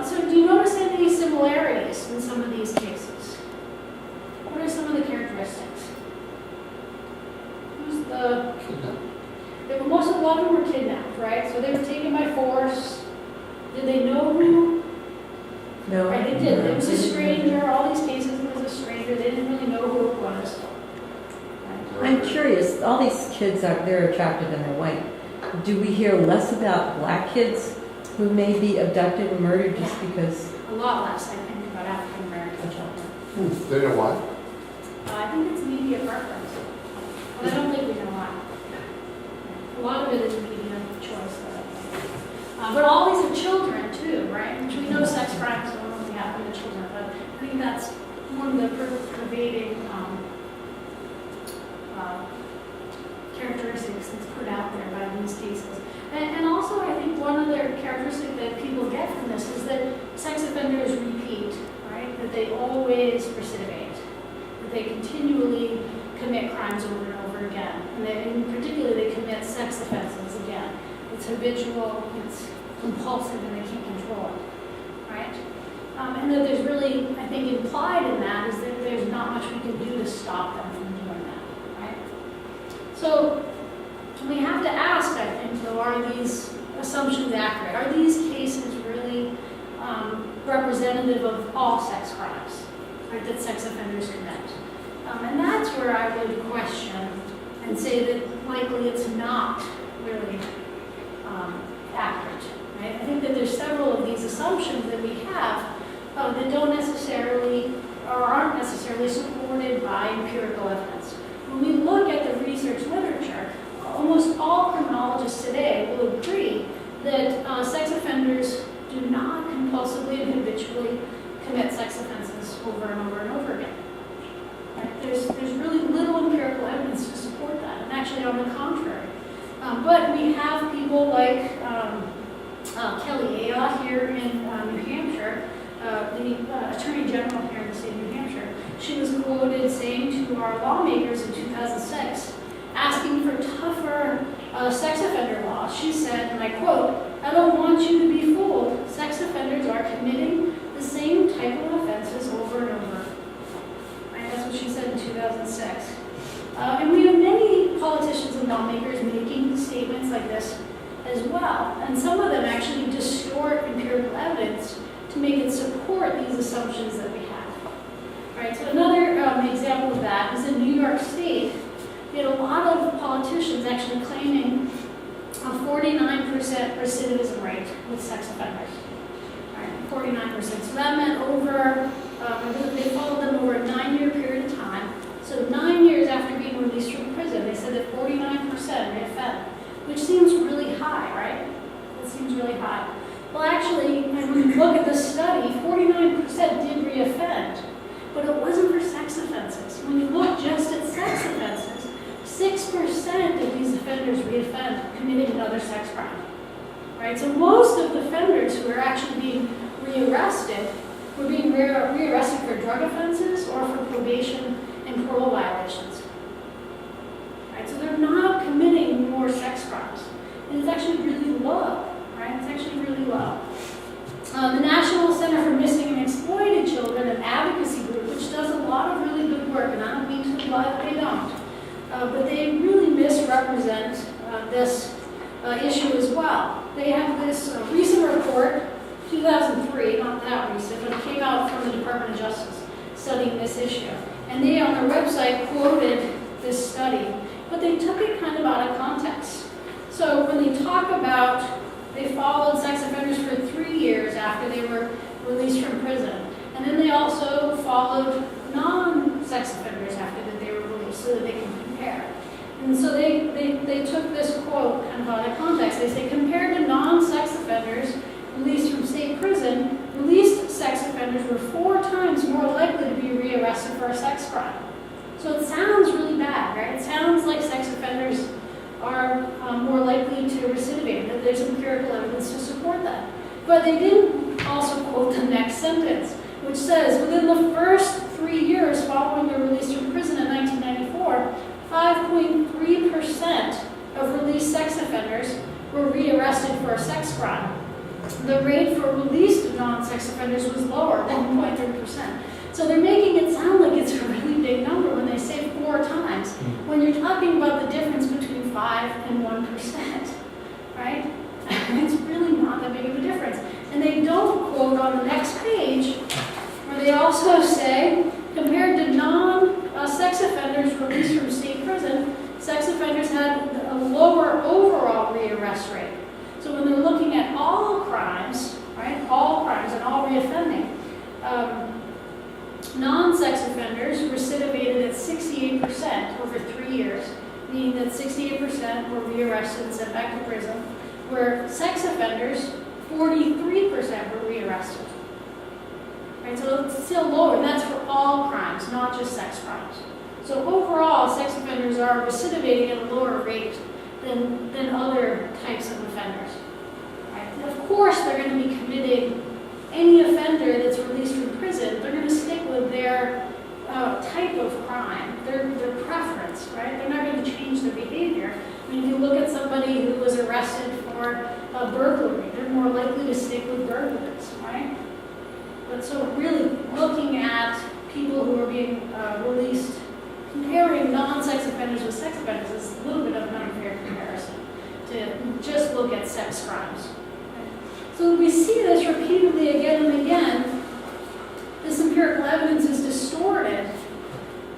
So do you notice any similarities in some of these cases? What are some of the characteristics? Who's the... Most of a lot of them were kidnapped, right? So they were taken by force. Did they know who? No. Right, they did. It was a stranger. All these cases, it was a stranger. They didn't really know who it was. Right? I'm curious, all these kids out there are attractive and they're white. Do we hear less about black kids who may be abducted and murdered just because? A lot less, I think, about African American children. They know why? I think it's media preference. But I don't think we know why. A lot of it is media choice, though, I think. But all these are children, too, right? Which we know sex crimes don't only happen to children, but I think that's one of the pervading characteristics that's put out there by these cases. And also, I think one other characteristic that people get from this is that sex offenders repeat, right? That they always recidivate, that they continually commit crimes over and over again. And particularly, they commit sex offenses again. It's habitual, it's compulsive, and they can't control it, right? And that there's really, I think, implied in that is that there's not much we can do to stop them from doing that, right? So we have to ask, I think, though, are these assumptions accurate? Are these cases really representative of all sex crimes, right, that sex offenders commit? And that's where I would question and say that likely it's not really accurate, right? I think that there's several of these assumptions that we have that don't necessarily or aren't necessarily supported by empirical evidence. When we look at the research literature, almost all criminologists today will agree that sex offenders do not compulsively and habitually commit sex offenses over and over and over again. Right? There's really little empirical evidence to support that, and actually on the contrary. But we have people like Kelly Ayotte here in New Hampshire, the Attorney General here in the state of New Hampshire. She was quoted saying to our lawmakers in 2006, asking for tougher sex offender laws. She said, and I quote, "I don't want you to be fooled. Sex offenders are committing the same type of offenses over and over." Right? That's what she said in 2006. And we have many politicians and lawmakers making statements like this as well. And some of them actually distort empirical evidence to make it support these assumptions that we have. Right? So another example of that is in New York State. We had a lot of politicians actually claiming a 49% recidivism rate with sex offenders. Right? 49%. So that meant over, they followed them over a 9-year period of time. So 9 years after being released from prison, they said that 49% reoffend, which seems really high, right? It seems really high. Well, actually, when you look at the study, 49% did reoffend, but it wasn't for sex offenses. When you look just at sex offenses, 6% of these offenders reoffend committing another sex crime. Right? So most of the offenders who are actually being rearrested were being rearrested for drug offenses or for probation and parole violations. Right? So they're not committing more sex crimes. And it's actually really low. Right? It's actually really low. The National Center for Missing and Exploited Children, an advocacy group, which does a lot of really good work, and I don't mean to imply that they don't, but they really misrepresent this issue as well. They have this recent report, 2003, not that recent, but it came out from the Department of Justice studying this issue. And they, on their website, quoted this study, but they took it kind of out of context. So when they talk about, they followed sex offenders for 3 years after they were released from prison. And then they also followed non-sex offenders after that they were released so that they can compare. And so they took this quote kind of out of context. They say, compared to non-sex offenders released from state prison, released sex offenders were 4 times more likely to be rearrested for a sex crime. So it sounds really bad, right? It sounds like sex offenders are more likely to recidivate, that there's empirical evidence to support that. But they didn't also quote the next sentence, which says, within the first 3 years following their release from prison in 1994, 5.3% of released sex offenders were rearrested for a sex crime. the rate for released non-sex offenders was lower, 1.3%. So they're making it sound like it's a really big number when they say 4 times, when you're talking about the difference between 5 and 1%, right? It's really not that big of a difference. And they don't quote on the next page, where they also say, compared to non-sex offenders released from state prison, sex offenders had a lower overall rearrest rate. So when they're looking at all crimes, right, all crimes and all reoffending, non-sex offenders recidivated at 68% over 3 years, meaning that 68% were rearrested and sent back to prison, where sex offenders, 43% were rearrested. Right, so it's still lower, and that's for all crimes, not just sex crimes. So overall, sex offenders are recidivating at a lower rate than other types of offenders. Right? And of course, they're going to be committing any offender that's released from prison. They're going to stick with their type of crime, their preference. Right? They're not going to change their behavior. I mean, if you look at somebody who was arrested for a burglary, they're more likely to stick with burglaries. Right? But so really looking at people who are being released, comparing non-sex offenders with sex offenders is a little bit of an unfair comparison to just look at sex crimes. So we see this repeatedly again and again. This empirical evidence is distorted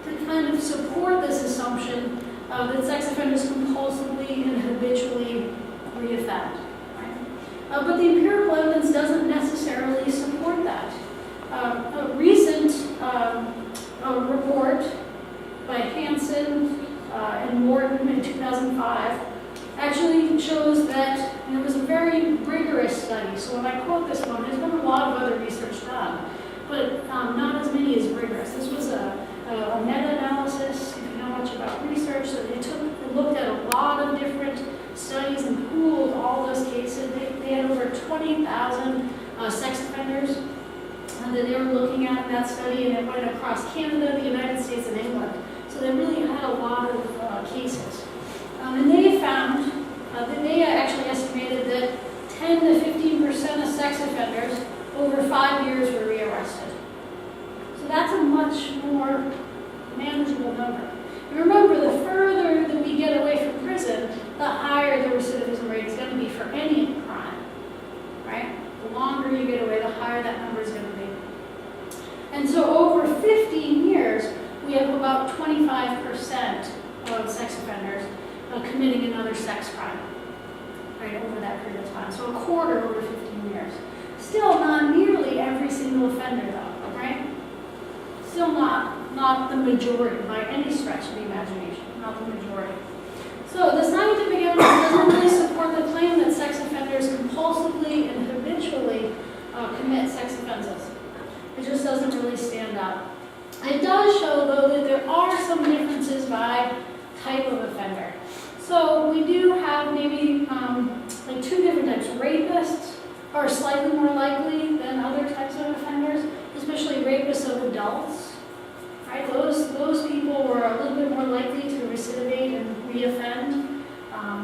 to kind of support this assumption that sex offenders compulsively and habitually reoffend. But the empirical evidence doesn't necessarily support that. A recent report by Hansen and Morton in 2005 actually shows that it was a very rigorous study. So when I quote this one, there's been a lot of other research done, but not as many as rigorous. This was a meta-analysis, if you know much about research. So they looked at a lot of different studies and pooled all those cases. They had over 20,000 sex offenders that they were looking at in that study, and it went across Canada, the United States, and England. So they really had a lot of cases. And they found that they actually estimated that 10 to 15% of sex offenders over 5 years were rearrested. So that's a much more manageable number. And remember, the further that we get away from prison, the higher the recidivism rate is going to be for any crime, right? The longer you get away, the higher that number is going to be. And so over 15 years, we have about 25% of sex offenders committing another sex crime, right, over that period of time. So a quarter over 15 years. Still not nearly every single offender, though, right? Still not the majority by any stretch of the imagination, not the majority. So the scientific evidence doesn't really support the claim that sex offenders compulsively and habitually commit sex offenses. It just doesn't really stand up. It does show, though, that there are some differences by type of offender. So we do have maybe like 2 different types. Rapists are slightly more likely than other types of offenders, especially rapists of adults. Right? Those people were a little bit more likely to recidivate and reoffend.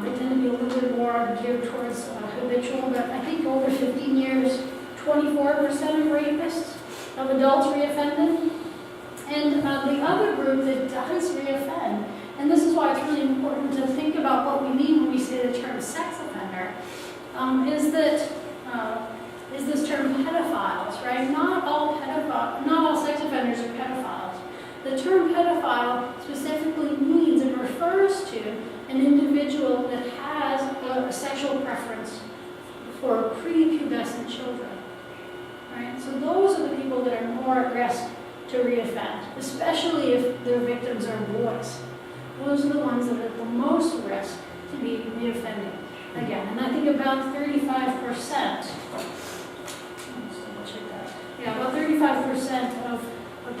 They tend to be a little bit more geared towards habitual, but I think over 15 years, 24% of rapists of adults reoffended. And the other group that does reoffend, and this is why it's really important to think about what we mean when we say the term sex offender, is this term pedophiles, right? Not all sex offenders are pedophiles. The term pedophile specifically means and refers to an individual that has a sexual preference for prepubescent children, right? So those are the people that are more at risk to reoffend, especially if their victims are boys. Those are the ones that are at the most risk to be reoffending again. And I think about 35%, about 35% of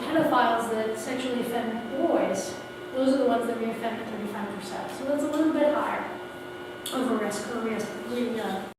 pedophiles that sexually offend boys, those are the ones that reoffend at 35%. So that's a little bit higher of a risk for